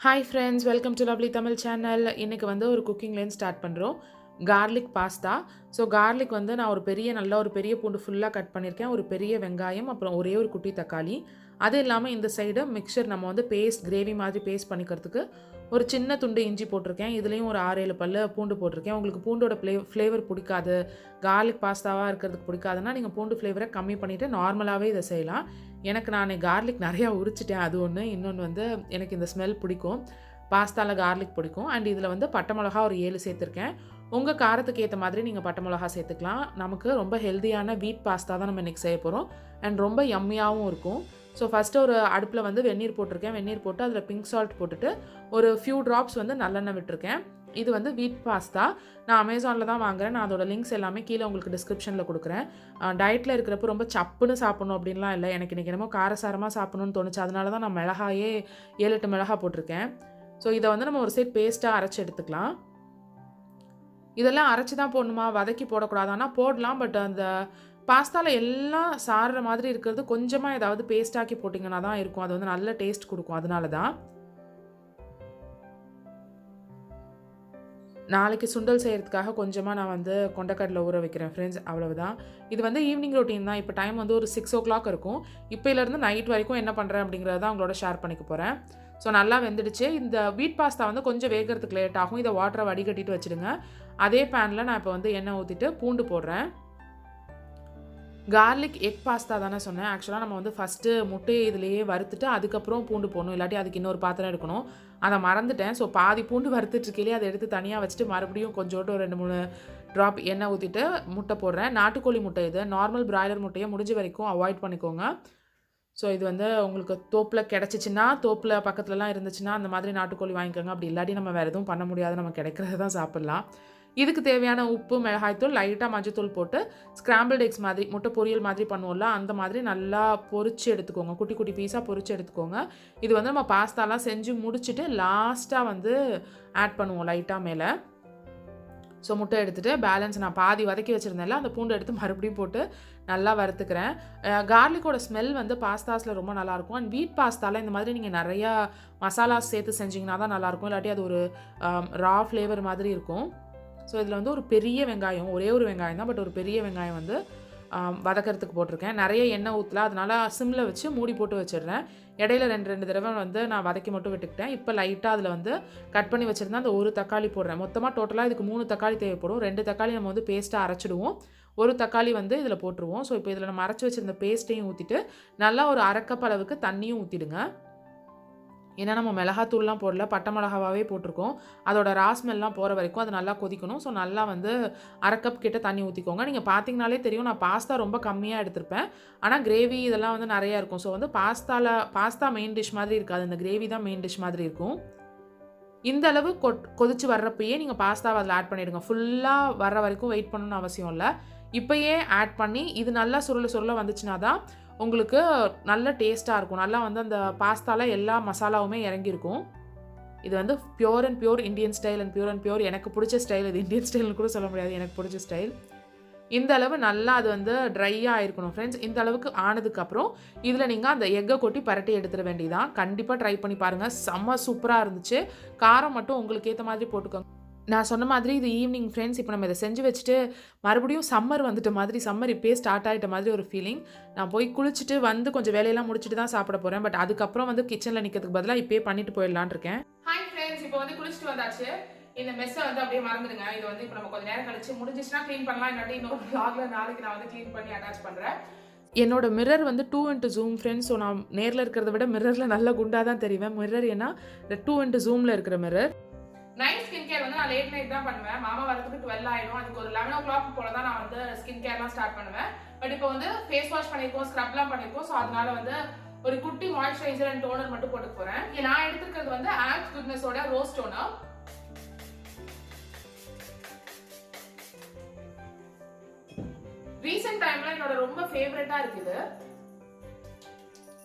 Hi friends, welcome to Lovely Tamil channel. இன்னைக்கு வந்து ஒரு cooking line ஸ்டார்ட் பண்றோம். garlic pasta. ஸோ garlic வந்து நான் ஒரு பெரிய பூண்டு ஃபுல்லாக கட் பண்ணியிருக்கேன். ஒரு பெரிய வெங்காயம், அப்புறம் ஒரே ஒரு குட்டி தக்காளி. அது இல்லாமல் இந்த சைடு மிக்சர் நம்ம வந்து பேஸ்ட் கிரேவி மாதிரி பேஸ்ட் பண்ணிக்கிறதுக்கு ஒரு சின்ன துண்டு இஞ்சி போட்டிருக்கேன். இதுலேயும் ஒரு 6-7 பல்லு பூண்டு போட்டிருக்கேன். உங்களுக்கு பூண்டோட ஃப்ளேவர் பிடிக்காது, கார்லிக் பாஸ்தாவாக இருக்கிறதுக்கு பிடிக்காதுன்னா நீங்கள் பூண்டு ஃப்ளேவரை கம்மி பண்ணிவிட்டு நார்மலாகவே இதை செய்யலாம். நான் கார்லிக் நிறையா உரிச்சிட்டேன், அது ஒன்று. இன்னொன்று வந்து எனக்கு இந்த ஸ்மெல் பிடிக்கும், பாஸ்தாவில் கார்லிக் பிடிக்கும். அண்ட் இதில் வந்து பட்டை மிளகா ஒரு 7 சேர்த்துருக்கேன். உங்கள் காரத்துக்கு ஏற்ற மாதிரி நீங்கள் பட்டை மிளகா சேர்த்துக்கலாம். நமக்கு ரொம்ப ஹெல்த்தியான வீட் பாஸ்தா தான் நம்ம இன்றைக்கி செய்ய போகிறோம். அண்ட் ரொம்ப யம்மியாகவும் இருக்கும். ஸோ ஃபஸ்ட்டு ஒரு அடுப்பில் வந்து வெந்நீர் போட்டிருக்கேன். வெந்நீர் போட்டு அதில் பிங்க் சால்ட் போட்டுட்டு ஒரு ஃபியூ ட்ராப்ஸ் வந்து நல்லெண்ணெய் விட்டுருக்கேன். இது வந்து வீட் பாஸ்தா. நான் அமேசானில் தான் வாங்குகிறேன். நான் அதோட லிங்க்ஸ் எல்லாமே கீழே உங்களுக்கு டிஸ்கிரிப்ஷனில் கொடுக்குறேன். டயட்டில் இருக்கிறப்ப ரொம்ப சப்புன்னு சாப்பிடணும் அப்படின்லாம் இல்லை. எனக்கு இன்றைக்கி என்னமோ காரசாரமாக சாப்பிடணும்னு தோணுச்சு. அதனால தான் நான் மிளகாயே 7-8 மிளகா போட்டிருக்கேன். ஸோ இதை வந்து நம்ம ஒரு சைட் பேஸ்ட்டாக அரைச்சி எடுத்துக்கலாம். இதெல்லாம் அரைச்சி தான் போடணுமா, வதக்கி போடக்கூடாது? ஆனால் போடலாம். பட் அந்த பாஸ்தாவில் எல்லாம் சாறுற மாதிரி இருக்கிறது கொஞ்சமாக ஏதாவது பேஸ்டாக்கி போட்டிங்கன்னா தான் இருக்கும். அது வந்து நல்ல டேஸ்ட் கொடுக்கும். அதனால தான் நாளைக்கு சுண்டல் செய்கிறதுக்காக கொஞ்சமாக நான் வந்து கொண்டக்கடலை ஊற வைக்கிறேன் ஃப்ரெண்ட்ஸ். அவ்வளவுதான். இது வந்து ஈவினிங் ரொட்டீன் தான். இப்போ டைம் வந்து ஒரு 6 o'clock இருக்கும். இப்போலேருந்து நைட் வரைக்கும் என்ன பண்ணுறேன் அப்படிங்கிறத தான் உங்களோட ஷேர் பண்ணிக்க போகிறேன். ஸோ நல்லா வெந்துடுச்சு. இந்த வீட் பாஸ்தா வந்து கொஞ்சம் வேகிறதுக்கு லேட் ஆகும். இதை வாட்டரை வடிகட்டிட்டு வச்சுடுங்க. அதே பேனில் நான் இப்போ வந்து எண்ணெய் ஊற்றிட்டு பூண்டு போடுறேன். கார்லிக் எக் பாஸ்தா தானே சொன்னேன். ஆக்சுவலாக நம்ம வந்து ஃபஸ்ட்டு முட்டையை இதிலேயே வறுத்துட்டு அதுக்கப்புறம் பூண்டு போடணும், இல்லாட்டி அதுக்கு இன்னொரு பாத்திரம் எடுக்கணும். அதை மறந்துட்டேன். ஸோ பாதி பூண்டு வறுத்துட்ருக்கையிலே அதை எடுத்து தனியாக வச்சுட்டு மறுபடியும் கொஞ்சோண்டு ஒரு 2-3 ட்ராப் எண்ணெய் ஊற்றிட்டு முட்டை போடுறேன். நாட்டுக்கோழி முட்டை இது. நார்மல் பிராய்லர் முட்டையை முடிஞ்ச வரைக்கும் அவாய்ட் பண்ணிக்கோங்க. ஸோ இது வந்து உங்களுக்கு தோப்பில் கிடச்சிச்சின்னா, தோப்பில் பக்கத்துலலாம் இருந்துச்சுன்னா அந்த மாதிரி நாட்டுக்கோழி வாங்கிக்கோங்க. அப்படி இல்லாட்டி நம்ம வேறு எதுவும் பண்ண முடியாது, நம்ம கிடைக்கிறது தான் சாப்பிட்லாம். இதுக்கு தேவையான உப்பு, மிளகாய்த்தூள், லைட்டாக மஞ்சத்தூள் போட்டு ஸ்க்ராம்பிள்டு எக்ஸ் மாதிரி முட்டை பொரியல் மாதிரி பண்ணுவோம்ல, அந்த மாதிரி நல்லா பொரிச்சு எடுத்துக்கோங்க. குட்டி குட்டி பீஸாக பொரிச்சு எடுத்துக்கோங்க. இது வந்து நம்ம பாஸ்தாலாம் செஞ்சு முடிச்சுட்டு லாஸ்ட்டாக வந்து ஆட் பண்ணுவோம் லைட்டாக மேலே. ஸோ முட்டை எடுத்துகிட்டு பேலன்ஸ் நான் பாதி வதக்கி வச்சுருந்தேன்ல, அந்த பூண்டு எடுத்து மறுபடியும் போட்டு நல்லா வறுத்துக்கிறேன். கார்லிக்கோட ஸ்மெல் வந்து பாஸ்தாஸில் ரொம்ப நல்லாயிருக்கும். அண்ட் வீட் பாஸ்தாவில் இந்த மாதிரி நீங்கள் நிறையா மசாலாஸ் சேர்த்து செஞ்சிங்கன்னா தான் நல்லாயிருக்கும். இல்லாட்டி அது ஒரு ரா ஃப்ளேவர் மாதிரி இருக்கும். ஸோ இதில் வந்து ஒரு பெரிய வெங்காயம், ஒரே ஒரு வெங்காயம் தான், பட் ஒரு பெரிய வெங்காயம் வந்து வதக்கிறதுக்கு போட்டிருக்கேன். நிறைய எண்ணெய் ஊற்றல, அதனால் சிம்மில் வச்சு மூடி போட்டு வச்சிடுறேன். இடையில 2 தடவை வந்து நான் வதக்கி மட்டும் விட்டுக்கிட்டேன். இப்போ லைட்டாக அதில் வந்து கட் பண்ணி வச்சுருந்தேன். அந்த ஒரு தக்காளி போடுறேன். மொத்தமாக டோட்டலாக இதுக்கு 3 தக்காளி தேவைப்படும். 2 தக்காளி நம்ம வந்து பேஸ்ட்டாக அரைச்சிடுவோம், ஒரு தக்காளி வந்து இதில் போட்டுருவோம். ஸோ இப்போ இதில் நம்ம அரைச்சி வச்சுருந்த பேஸ்ட்டையும் ஊற்றிட்டு நல்லா ஒரு 1/2 கப் அளவுக்கு தண்ணியும் ஊற்றிடுங்க. ஏன்னா நம்ம மிளகாத்தூள்லாம் போடல, பட்டை மிளகாவே போட்டிருக்கோம். அதோட ராஸ்மெல்லாம் போகிற வரைக்கும் அது நல்லா கொதிக்கணும். ஸோ நல்லா வந்து 1/2 கப் கிட்ட தண்ணி ஊற்றிக்கோங்க. நீங்கள் பார்த்தீங்கனாலே தெரியும், நான் பாஸ்தா ரொம்ப கம்மியாக எடுத்திருப்பேன். ஆனால் கிரேவி இதெல்லாம் வந்து நிறையா இருக்கும். ஸோ வந்து பாஸ்தா மெயின் டிஷ் மாதிரி இருக்காது, இந்த கிரேவி தான் மெயின் டிஷ் மாதிரி இருக்கும். இந்த அளவு கொதிச்சு வர்றப்பயே நீங்கள் பாஸ்தாவை அதில் ஆட் பண்ணிவிடுங்க. ஃபுல்லாக வர்ற வரைக்கும் வெயிட் பண்ணணும்னு அவசியம் இல்லை. இப்போயே ஆட் பண்ணி இது நல்லா சுருள வந்துச்சுன்னா தான் உங்களுக்கு நல்ல டேஸ்ட்டாக இருக்கும். நல்லா வந்து அந்த பாஸ்தாவில் எல்லா மசாலாவுமே இறங்கியிருக்கும். இது வந்து pure and pure Indian style. And pure எனக்கு பிடிச்ச ஸ்டைல் இது. இந்தியன் ஸ்டைல்னு கூட சொல்ல முடியாது, எனக்கு பிடிச்ச ஸ்டைல். இந்த அளவு நல்லா அது வந்து ட்ரையாக ஆயிருக்கணும் ஃப்ரெண்ட்ஸ். இந்த அளவுக்கு ஆனதுக்கப்புறம் இதில் நீங்கள் அந்த எக்கை கொட்டி பரட்டி எடுத்துட வேண்டியதான். கண்டிப்பாக ட்ரை பண்ணி பாருங்கள், செம்ம சூப்பராக இருந்துச்சு. காரம் மட்டும் உங்களுக்கு ஏற்ற மாதிரி போட்டுக்கோங்க. நான் சொன்ன மாதிரி இது ஈவினிங் ஃப்ரெண்ட்ஸ். இப்போ நம்ம இதை செஞ்சு வச்சுட்டு மறுபடியும் சம்மர் வந்துட்ட மாதிரி, சம்மர் இப்போயே ஸ்டார்ட் ஆகிட்ட மாதிரி ஒரு ஃபீலிங். நான் போய் குளிச்சுட்டு வந்து கொஞ்சம் வேலையெல்லாம் முடிச்சுட்டு தான் சாப்பிட போகிறேன். பட் அதுக்கப்புறம் வந்து கிச்சனில் நிற்கிறதுக்கு பதிலாக இப்போயே பண்ணிட்டு போயிடலான் இருக்கேன். ஹாய் ஃப்ரெண்ட்ஸ், இப்போ வந்து குளிச்சுட்டு வந்தாச்சு. இந்த மெஸ்ஸை வந்து அப்படியே மறந்துடுங்க. இது வந்து இப்போ நம்ம கொஞ்சம் நேரம் கழிச்சு முடிஞ்சிச்சுன்னா க்ளீன் பண்ணலாம். இல்லாட்டி இன்னொரு vlogல நாளைக்கு நான் வந்து க்ளீன் பண்ணி அட்டாச் பண்ணுறேன். என்னோட மிரர் வந்து 2x zoom ஃப்ரெண்ட்ஸ். ஸோ நான் நேரில் இருக்கிறத விட மிரரில் நல்ல குண்டாக தான் தெரிவேன். மிரர் ஏன்னா 2x zoomல இருக்கிற மிரர். நைட் ஸ்கின் கேர் வந்து நான் லேட் நைட் தான் பண்ணுவேன். மாமா வரதுக்கு 12 ஆயிடும். அதுக்கு ஒரு 11 o'clock போல தான் நான் வந்து ஸ்கின் கேர்லாம் ஸ்டார்ட் பண்ணுவேன். பட் இப்போ வந்து ஃபேஸ் வாஷ் பண்ணியிருக்கோம், ஸ்க்ரப்லாம் பண்ணியிருக்கோம். ஸோ அதனால வந்து ஒரு குட்டி மாய்ஸ்சரைசர் அண்ட் டோனர் மட்டும் போட்டு போகிறேன். நான் எடுத்துக்கிறது வந்து ஆல்ப்ஸ் குட்னஸோட ரோஸ் டோனர். ரீசெண்ட் டைம்ல என்னோட ரொம்ப ஃபேவரட்டா இருக்குது.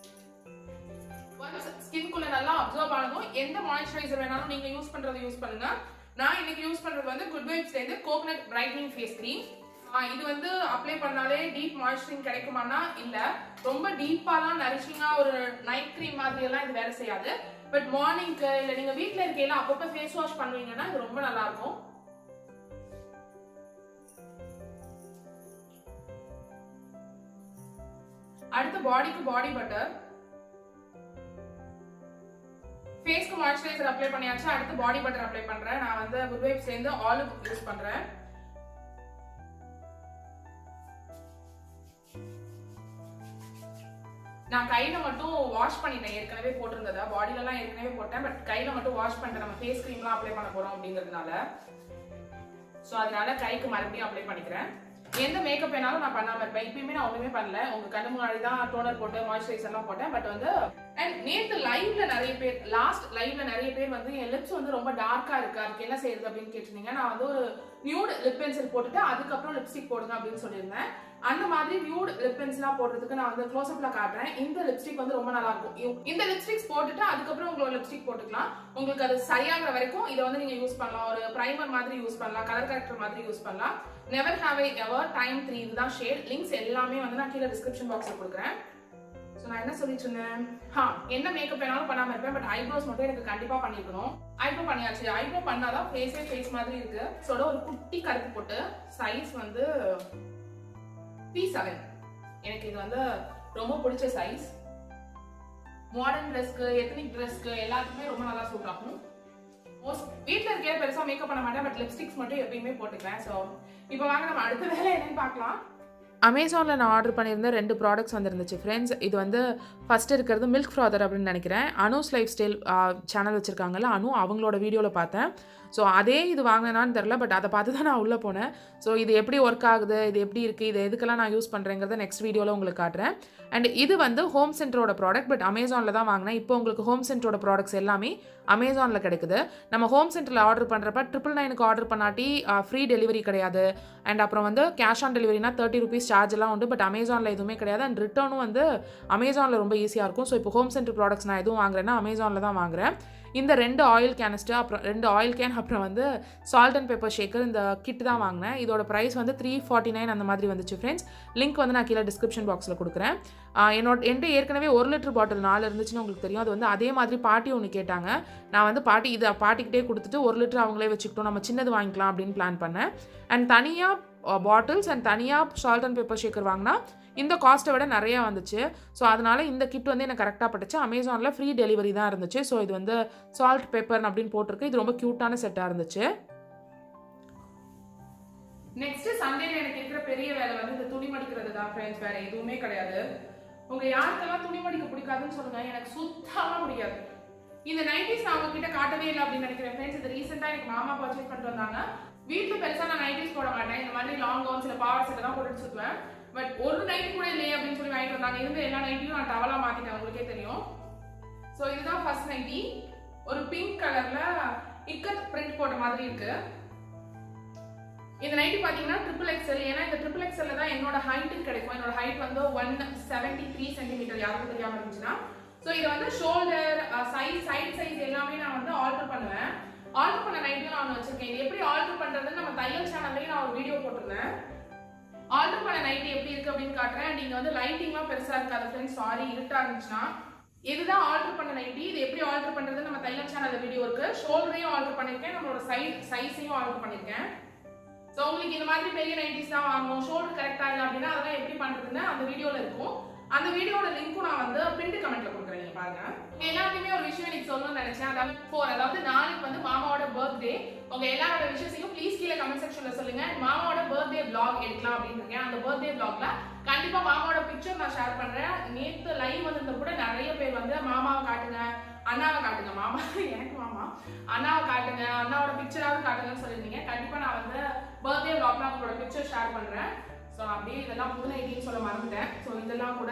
ஸ்கின்குள்ள நல்லா அப்சர்வ் ஆனதும் எந்த மாய்ஸ்சரைசர் வேணாலும் நீங்க யூஸ் பண்றதை யூஸ் பண்ணுங்க. நான் இன்னைக்கு யூஸ் பண்றது வந்து குட் வைப்ஸ்ல இருந்து கோகனட் பிரைட்னிங் ஃபேஸ் கிரீம். இது வந்து அப்ளை பண்ணாலே டீப் மாய்ஸ்சரிங் கிடைக்குமானா இல்ல. ரொம்ப டீப்பாலாம் நரிஷிங்கா ஒரு நைட் கிரீம் மாதிரி எல்லாம் இது வேலை செய்யாது. பட் மார்னிங்க்கு இல்லை நீங்கள் வீட்டில் இருக்கையில அப்பப்போ ஃபேஸ் வாஷ் பண்ணுவீங்கன்னா இது ரொம்ப நல்லா இருக்கும். அடுத்து பாடிக்கு பாடி பட்டர், ஃபேஸ்க்கு மாய்ஸ்சரைசர் அப்ளை பண்ணியாச்சு. அடுத்து பாடி பட்டர் அப்ளை பண்றேன். நான் வந்து குட் வைப்ஸ்ல இருந்து ஆலிவ் யூஸ் பண்றேன். நான் கையில மட்டும் வாஷ் பண்ணிட்டேன், ஏற்கனவே போட்டிருந்ததா. பாடியில எல்லாம் ஏற்கனவே போட்டேன், பட் கையில மட்டும் வாஷ் பண்ணிட்டேன். நம்ம ஃபேஸ் கிரீம்லாம் அப்ளை பண்ண போறோம் அப்படிங்கிறதுனால, ஸோ அதனால கைக்கு மறுபடியும் அப்ளை பண்ணிக்கிறேன். எந்த மேக்கப் வேணாலும் நான் பண்ணாம இருப்பேன். இப்பயுமே நான் ஒண்ணுமே பண்ணல. உங்க கண்ணு முன்னாடி தான் டோனர் போட்டு மாய்ஸ்சரைசர்லாம் போட்டேன். பட் வந்து அண்ட் நேற்று லைவ்ல நிறைய பேர், லாஸ்ட் லைவ்ல நிறைய பேர் வந்து என் லிப்ஸ் வந்து ரொம்ப டார்க்கா இருக்கு, அதுக்கு என்ன செய்யுது அப்படின்னு கேட்டிருந்தீங்க. நான் வந்து ஒரு நியூட் லிப் பென்சில் போட்டுட்டு அதுக்கப்புறம் லிப்ஸ்டிக் போடுங்க அப்படின்னு சொல்லியிருந்தேன். அந்த மாதிரி நியூட் லிப் பென்சிலாம் போடுறதுக்கு நான் வந்து க்ளோஸ்அப்ல காட்டுறேன். இந்த லிப்ஸ்டிக் வந்து ரொம்ப நல்லா இருக்கும். இந்த லிப்ஸ்டிக்ஸ் போட்டுட்டு அதுக்கப்புறம் உங்களோட லிப்ஸ்டிக் போட்டுக்கலாம். உங்களுக்கு அது சரியாகிற வரைக்கும் இதை வந்து நீங்க யூஸ் பண்ணலாம். ஒரு பிரைமர் மாதிரி யூஸ் பண்ணலாம், கலர் கரெக்டர் மாதிரி யூஸ் பண்ணலாம். Never have I ever time 3 இதுதான் ஷேட். லிங்க்ஸ் எல்லாமே வந்து நான் கீழே டிஸ்கிரிப்ஷன் பாக்ஸ்ல கொடுக்குறேன். ஸோ நான் என்ன சொல்லிட்டு இருந்தேன், என்ன மேக்கப் வேணாலும் பண்ணாம இருப்பேன், பட் ஐப்ரோஸ் மட்டும் எனக்கு கண்டிப்பா பண்ணிருக்கணும். ஐப்ரோ பண்ணியாச்சு. ஐப்ரோ பண்ணாதான் ஃபேஸ் மாதிரி இருக்கு. ஸோ ஒரு குட்டி கருப்பு போட்டு சைஸ் வந்து P7. எனக்கு இது வந்து ரொம்ப பிடிச்ச சைஸ். மாடர்ன் ட்ரெஸ்க்கு, எத்னிக் ட்ரெஸ்க்கு எல்லாத்துக்குமே ரொம்ப நல்லா சூட் ஆகும். வீட்டில் இருக்க பெருசா மேக்கப் பண்ண மாட்டேன், பட் லிப்ஸ்டிக்ஸ் மட்டும் எப்பயுமே போட்டுக்கிறேன். ஸோ இப்போ வாங்க நம்ம அடுத்த வேலை என்னன்னு பார்க்கலாம். அமேசானில் நான் ஆர்டர் பண்ணியிருந்த 2 ப்ராடக்ட்ஸ் வந்துருந்துச்சு ஃப்ரெண்ட்ஸ். இது வந்து ஃபஸ்ட்டு இருக்கிறது மில்க் ஃப்ராதர் அப்படின்னு நினைக்கிறேன். அனுஸ் லைஃப் ஸ்டைல் சேனல் வச்சுருக்காங்கல்ல, அவங்களோட வீடியோவில் பார்த்தேன். ஸோ அதே இது வாங்கினான்னு தெரில, பட் அதை பார்த்து தான் நான் உள்ளே போனேன். ஸோ இது எப்படி ஒர்க் ஆகுது, இது எப்படி இருக்குது, இது எதுக்கெல்லாம் நான் யூஸ் பண்ணுறேங்கிறத நெக்ஸ்ட் வீடியோவில் உங்களுக்கு காட்டுறேன். அண்ட் இது வந்து ஹோம் சென்டரோட ப்ராடக்ட், பட் அமேசானில் தான் வாங்கினேன். இப்போ உங்களுக்கு ஹோம் சென்டரோட ப்ராடக்ட்ஸ் எல்லாமே அமேசானில் கிடைக்குது. நம்ம ஹோம் சென்டரில் ஆர்டர் பண்ணுறப்ப 999 ஆர்டர் பண்ணாட்டி ஃப்ரீ டெலிவரி கிடையாது. அண்ட் அப்புறம் வந்து கேஷ் ஆன் டெலிவரினா 30 rupees சார்ஜ் எல்லாம் உண்டு, பட் அமேசானில் எதுவுமே கிடையாது. அண்ட் ரிட்டர்னும் வந்து அமேசானில் ரொம்ப ஈஸியாக இருக்கும். ஸோ இப்போ ஹோம் சென்டர் ப்ராடக்ட்ஸ் நான் எதுவும் வாங்குறேன்னா அமேசானில் தான் வாங்குறேன். இந்த 2 ஆயில் கேனிஸ்டர், அப்புறம் 2 ஆயில் கேன், அப்புறம் வந்து சால்ட் அண்ட் பெப்பர் ஷேக்கர், இந்த கிட் தான் வாங்கினேன். இதோட ப்ரைஸ் வந்து 349 அந்த மாதிரி வந்துச்சு ஃப்ரெண்ட்ஸ். லிங்க் வந்து நான் கீழே டிஸ்கிரிப்ஷன் பாக்ஸில் கொடுக்குறேன். என்கிட்ட ஏற்கனவே 1 லிட்டர் பாட்டில் 4 இருந்துச்சுன்னு உங்களுக்கு தெரியும். அது வந்து அதே மாதிரி பாட்டி ஒன்று கேட்டாங்க. நான் வந்து பாட்டிக்கிட்டே கொடுத்துட்டு 1 லிட்டர் அவங்களே வச்சுக்கிட்டோம், நம்ம சின்னது வாங்கிக்கலாம் அப்படின்னு பிளான் பண்ணேன். அண்ட் தனியாக பாட்டில்ஸ் அண்ட் தனியாக சால்ட் அண்ட் பெப்பர் ஷேக்கர் வாங்கினா இந்த காஸ்ட்டை விட நிறையா வந்துச்சு. ஸோ அதனால் இந்த கிட் வந்து எனக்கு கரெக்டாக பட்டுச்சு. அமேசானில் ஃப்ரீ டெலிவரி தான் இருந்துச்சு. ஸோ இது வந்து சால்ட் பெப்பர் அப்படின்னு போட்டிருக்கு. இது ரொம்ப க்யூட்டான செட்டாக இருந்துச்சு. நெக்ஸ்ட் சண்டேல எனக்கு இருக்கிற பெரிய வேலை வந்து இந்த துணி மடிக்கிறது தான் ஃப்ரெண்ட்ஸ். வேற எதுவுமே கிடையாது. உங்க யாருக்கெல்லாம் துணி மடிக்க பிடிக்காதுன்னு சொல்லுங்க, எனக்கு சுத்தமாக பிடிக்காது. இந்த 90s நான் உங்ககிட்ட காட்டவே இல்லை அப்படின்னு நினைக்கிறேன் ஃப்ரெண்ட்ஸ். இது ரீசெண்டாக எனக்கு மாமா பர்ச்சேஸ் பண்ணிட்டு வந்தாங்க. வீட்டில் பெருசாக நான் 90s போட மாட்டேன். இந்த மாதிரி லாங் கவுன், சில பாவாடை சட்டை தான் போட்டுட்டு சுற்றுவேன். பட் ஒரு நைட்டி கூட இல்லையே அப்படின்னு சொல்லி வாங்கிட்டு வந்தாங்க. இருந்த எல்லா நைட்டியும் நான் டவலாக மாற்றிட்டேன், உங்களுக்கே தெரியும். ஸோ இதுதான் ஃபர்ஸ்ட் நைட்டி. ஒரு பிங்க் கலர்ல இக்கத் பிரிண்ட் போட்ட மாதிரி இருக்கு. இந்த நைட்டி பாத்தீங்கன்னா XXL. ஏன்னா இந்த XXL தான் என்னோட ஹைட்டுக்கு கிடைக்கும். என்னோட ஹைட் வந்து 173 சென்டிமீட்டர், யாருக்கும் தெரியாம இருந்துச்சுன்னா. ஸோ இது வந்து ஷோல்டர் சைஸ், சைட் சைஸ் எல்லாமே நான் வந்து ஆல்டர் பண்ணுவேன். ஆல்டர் பண்ண நைட்டியும் நான் வச்சிருக்கேன். இது எப்படி ஆல்டர் பண்றதுன்னு நம்ம தையல் சேனல்லையும் நான் ஒரு வீடியோ போட்டிருந்தேன். ஆல்டர் பண்ண நைட்டி எப்படி இருக்கு அப்படின்னு காட்டுறேன். நீங்க வந்து லைட்டிங்லாம் பெருசா இருக்காது ஃப்ரெண்ட்ஸ், சாரி இருட்டா இருந்துச்சுன்னா. இதுதான் ஆல்டர் பண்ண நைட்டி. இது எப்படி ஆல்டர் பண்றதுன்னு நம்ம தையல் சேனல்ல வீடியோ இருக்கு. ஷோல்டரையும் ஆல்டர் பண்ணிருக்கேன், நம்மளோட சைஸையும் ஆல்டர் பண்ணிருக்கேன். ஸோ உங்களுக்கு இந்த மாதிரி பெரிய நைட்டிஸ் தான் வாங்கணும், ஷோல்டர் கரெக்டா இல்லை அப்படின்னா அதெல்லாம் எப்படி பண்றதுன்னு அந்த வீடியோல இருக்கும். அந்த வீடியோட லிங்க்கும் நான் வந்து பிரிண்ட் கமெண்ட்ல கொடுக்குறேன், நீங்க பாருங்க. எல்லாத்தையுமே ஒரு விஷயம் எனக்கு சொல்லணும்னு நினைச்சேன். அதாவது நாளைக்கு வந்து மாமாவோட பர்த்டே. உங்க எல்லாரோட விஷயத்தையும் ப்ளீஸ் கீழே கமெண்ட் செக்ஷன்ல சொல்லுங்க. மாமாவோட பர்த்டே vlog எடுக்கலாம் அப்படின்னு இருக்கேன். அந்த பர்த்டே vlogல கண்டிப்பா மாமாவோட பிக்சர் நான் ஷேர் பண்றேன். நேத்து லைவ் வந்திருந்த கூட நிறைய பேர் வந்து மாமாவை காட்டுங்க, அண்ணாவை காட்டுங்க, மாமா எனக்கு மாமா அண்ணாவை காட்டுங்க, அண்ணாவோட பிக்சராவது காட்டுங்கன்னு சொல்லியிருந்தீங்க. கண்டிப்பா நான் வந்து பர்த்டே vlogல அவங்களோட பிக்சர் ஷேர் பண்றேன். ஸோ அப்படியே இதெல்லாம் புது நைட்டின்னு சொல்ல மறந்துட்டேன். ஸோ இதெல்லாம் கூட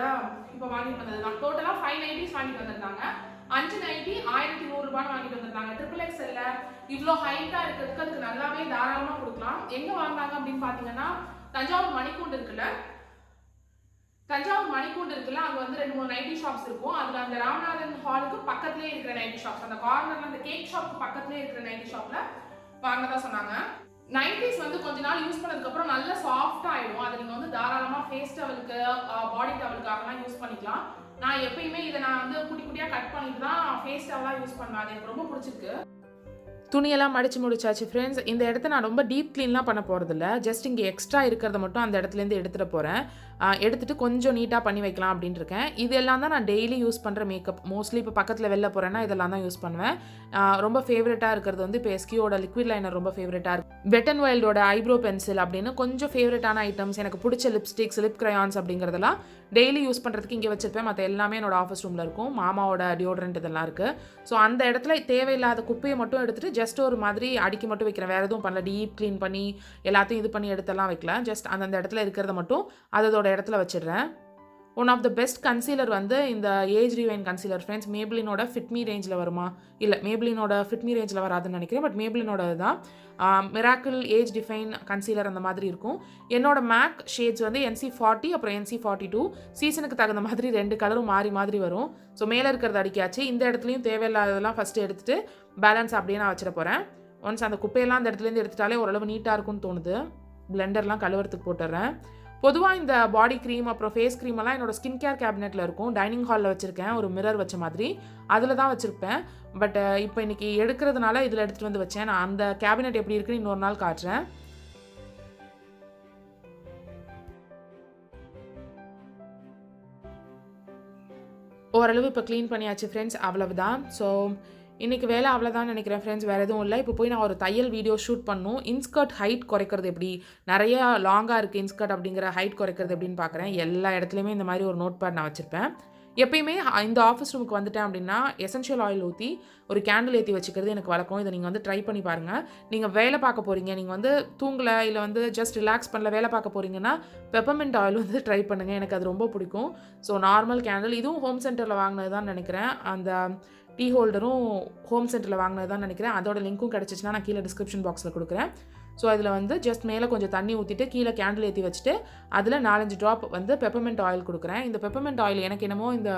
இப்போ வாங்கிட்டு வந்தது தான். டோட்டலாக 5 நைட்டிஸ் வாங்கிட்டு வந்திருந்தாங்க. 5 நைட்டி 1100 ரூபான்னு வாங்கிட்டு வந்திருந்தாங்க. XXL இவ்வளோ ஹைட்டா இருக்கிறதுக்கு அதுக்கு நல்லாவே தாராளமாக கொடுக்கலாம். எங்க வாங்கினாங்க அப்படின்னு பார்த்தீங்கன்னா தஞ்சாவூர் மணிக்கூண்டு இருக்குல்ல, அங்க வந்து 2-3 நைட்டி ஷாப்ஸ் இருக்கும். அதுல அந்த ராமநாதன் ஹாலுக்கு பக்கத்துலேயே இருக்கிற நைட்டி ஷாப்ஸ், அந்த கார்னர்ல அந்த கேக் ஷாப்க்கு பக்கத்துலேயே இருக்கிற நைட்டி ஷாப்ல வாங்கினதா சொன்னாங்க. நைட்டிஸ் வந்து கொஞ்ச நாள் யூஸ் பண்ணதுக்கு அப்புறம் நல்ல சாஃப்டா ஆயிடும். அதை நீங்க வந்து தாராளமா ஃபேஸ் டவலுக்கு, பாடி டவலுக்காகலாம் யூஸ் பண்ணிக்கலாம். நான் எப்பயுமே இதை நான் வந்து குட்டி குட்டியாக கட் பண்ணிட்டு தான் ஃபேஸ் டவலாக யூஸ் பண்ணுவேன். அது எனக்கு ரொம்ப பிடிச்சிருக்கு. துணியெல்லாம் மடித்து முடிச்சாச்சு ஃப்ரெண்ட்ஸ். இந்த இடத்த நான் ரொம்ப டீப் க்ளீன்லாம் பண்ண போகிறதில்ல. ஜஸ்ட் இங்கே எக்ஸ்ட்ரா இருக்கிறத மட்டும் அந்த இடத்துலேருந்து எடுத்துகிட்டு போகிறேன். எடுத்துகிட்டு கொஞ்சம் நீட்டாக பண்ணி வைக்கலாம் அப்படின்ட்டு இருக்கேன். இதெல்லாம் தான் நான் டெய்லி யூஸ் பண்ணுற மேக்கப். மோஸ்ட்லி இப்போ பக்கத்தில் வெளில போகிறேன்னா இதெல்லாம் தான் யூஸ் பண்ணுவேன். ரொம்ப ஃபேவரட்டாக இருக்கிறது வந்து இப்போ எஸ்கியோட லிக்விட் லைனர் ரொம்ப ஃபேவரட்டாக இருக்குது. வெட் அண்ட் வைல்டோட ஐப்ரோ பென்சில் அப்படின்னு கொஞ்சம் ஃபேவரட்டான ஐட்டம்ஸ், எனக்கு பிடிச்ச லிப்ஸ்டிக்ஸ், லிப் கிரையான்ஸ் அப்படிங்கிறதெல்லாம் டெய்லி யூஸ் பண்ணுறதுக்கு இங்கே வச்சுருப்பேன். மற்ற எல்லாமே என்னோட ஆஃபீஸ் ரூமில் இருக்கும். மாமாவோட டியோட்ரண்ட் இதெல்லாம் இருக்குது. ஸோ அந்த இடத்துல தேவையில்லாத குப்பையை மட்டும் எடுத்துகிட்டு ஜஸ்ட் ஒரு மாதிரி அடுக்கி மட்டும் வைக்கிறேன். வேறு எதுவும் பண்ணல. டீப் க்ளீன் பண்ணி எல்லாத்தையும் இது பண்ணி எடுத்தெல்லாம் வைக்கல. ஜஸ்ட் அந்தந்த இடத்துல இருக்கிறத மட்டும் அதோட இடத்துல வச்சிடுறேன். One of the best concealer வந்து இந்த ஏஜ் ரிவைன் கன்சீலர் ஃப்ரெண்ட்ஸ். மேப்ளினோட ஃபிட்மி ரேஞ்சில் வருமா? இல்லை, மேப்ளினோட ஃபிட்மி ரேஞ்சில் வராதுன்னு நினைக்கிறேன். பட் மேப்ளினோட தான் மிராக்கிள் ஏஜ் டிஃபைன் கன்சீலர் அந்த மாதிரி இருக்கும். என்னோட மேக் ஷேட்ஸ் வந்து NC40 அப்புறம் NC42. சீசனுக்கு தகுந்த மாதிரி 2 கலரும் மாறி மாதிரி வரும். ஸோ மேலே இருக்கிறது அடிக்காச்சு. இந்த இடத்துலையும் தேவையில்லாததெல்லாம் ஃபஸ்ட்டு எடுத்துகிட்டு பேலன்ஸ் அப்படியே நான் வச்சிட போகிறேன். ஒன்ஸ் அந்த குப்பையெல்லாம் அந்த இடத்துலேருந்து எடுத்துட்டாலே ஓரளவு நீட்டாக இருக்கும்னு தோணுது. பிளெண்டர்லாம் கழுவுறதுக்கு போட்டுடுறேன். பொதுவாக இந்த பாடி க்ரீம் அப்புறம் ஃபேஸ் க்ரீம் எல்லாம் என்னோட ஸ்கின் கேர் கேபினெட்டில் இருக்கும். டைனிங் ஹாலில் வச்சுருக்கேன், ஒரு மிரர் வச்ச மாதிரி. அதில் தான் வச்சுருப்பேன். பட் இப்போ இன்றைக்கி எடுக்கிறதுனால இதில் எடுத்துகிட்டு வந்து வச்சேன். நான் அந்த கேபினெட் எப்படி இருக்குன்னு இன்னொரு நாள் காட்டுறேன். ஓரளவு இப்போ க்ளீன் பண்ணியாச்சு ஃப்ரெண்ட்ஸ். அவ்வளவுதான். ஸோ இன்றைக்கி வேலை அவ்வளோதான் நினைக்கிறேன் ஃப்ரெண்ட்ஸ். வேறு எதுவும் இல்லை. இப்போ போய் நான் ஒரு தையல் வீடியோ ஷூட் பண்ணணும். இன்ஸ்கர்ட் ஹைட் குறைக்கிறது எப்படி, நிறைய லாங்காக இருக்குது இன்ஸ்கர்ட் அப்படிங்கிற ஹைட் குறைக்கிறது எப்படின்னு பார்க்குறேன். எல்லா இடத்துலையுமே இந்த மாதிரி ஒரு நோட் பேட் நான் வச்சுருப்பேன். எப்பயுமே இந்த ஆஃபீஸ் ரூமுக்கு வந்துட்டேன் அப்படின்னா எசென்ஷியல் ஆயில் ஊற்றி ஒரு கேண்டில் ஏற்றி வச்சுக்கிறது எனக்கு வழக்கம். இதை நீங்கள் வந்து ட்ரை பண்ணி பாருங்கள். நீங்கள் வேலை பார்க்க போகிறீங்க, நீங்கள் வந்து தூங்கலை இல்லை வந்து ஜஸ்ட் ரிலாக்ஸ் பண்ணல, வேலை பார்க்க போகிறீங்கன்னா பெப்பர்மெண்ட் ஆயில் வந்து ட்ரை பண்ணுங்கள். எனக்கு அது ரொம்ப பிடிக்கும். ஸோ நார்மல் கேண்டில், இதுவும் ஹோம் சென்டரில் வாங்கினது தான் நினைக்கிறேன். அந்த டீ ஹோல்டரும் ஹோம் சென்டரில் வாங்கினது தான் நினைக்கிறேன். அதோட லிங்க்கும் கிடச்சிச்சின்னா நான் கீழே டிஸ்கிரிப்ஷன் பாக்ஸில் கொடுக்குறேன். ஸோ அதில் வந்து ஜஸ்ட் மேலே கொஞ்சம் தண்ணி ஊற்றிட்டு கீழே கேண்டில் ஏற்றி வச்சுட்டு அதில் 4-5 ட்ராப் வந்து பெப்பர்மெண்ட் ஆயில் கொடுக்குறேன். இந்த பெப்பர்மெண்ட் ஆயில் எனக்கு என்னமோ இந்த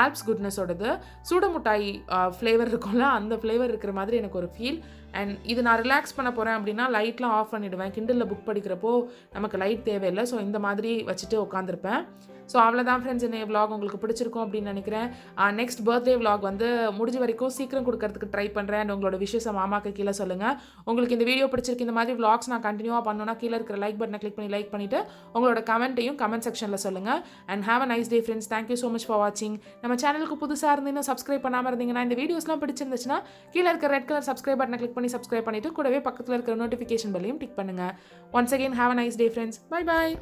ஆல்ப்ஸ் குட்னஸோடது சூடமுட்டாய் ஃப்ளேவர் இருக்கும்ல, அந்த ஃப்ளேவர் இருக்கிற மாதிரி எனக்கு ஒரு ஃபீல். அண்ட் இது நான் ரிலாக்ஸ் பண்ண போகிறேன் அப்படின்னா லைட்லாம் ஆஃப் பண்ணிவிடுவேன். கிண்டலில் புக் படிக்கிறப்போ நமக்கு லைட் தேவையில்லை. ஸோ இந்த மாதிரி வச்சுட்டு உட்காந்துருப்பேன். ஸோ அவ்வளோதான் ஃப்ரெண்ட்ஸ். இந்த vlog உங்களுக்கு பிடிச்சிருக்கும் அப்படின்னு நினைக்கிறேன். நெக்ஸ்ட் பர்த்டே vlog வந்து முடிஞ்ச வரைக்கும் சீக்கிரம் கொடுக்கறதுக்கு ட்ரை பண்ணுறேன். அண்ட் உங்களோட விஷயத்தை மாமாக்கு கீழே சொல்லுங்கள். உங்களுக்கு இந்த வீடியோ பிடிச்சிருக்கு, இந்த மாதிரி vlogs நான் கண்டினியூவாக பண்ணணும்னா கீழே இருக்கிற லைக் பட்டனை கிளிக் பண்ணி லைக் பண்ணிவிட்டு உங்களோட கமெண்ட்டையும் கமெண்ட் செக்ஷனில் சொல்லுங்கள். And have a nice day friends. Thank you so much for வாட்சிங். நம்ம சேனலுக்கு புதுசாக இருந்தீங்கன்னா சப்ஸ்கிரைப் பண்ணாமல் இருந்தீங்கன்னா, இந்த வீடியோஸ்லாம் பிடிச்சிருந்துச்சுன்னா கீழே இருக்கிற ரெட் கலர் சப்ஸ்கிரைப் பட்டனை கிளிக் பண்ணி சப்ஸ்கிரைப் பண்ணிவிட்டு கூடவே பக்கத்தில் இருக்கிற நோட்டிஃபிகேஷன் பெல்லையும் டிக் பண்ணுங்கள். Once again have a nice day friends. Bye bye.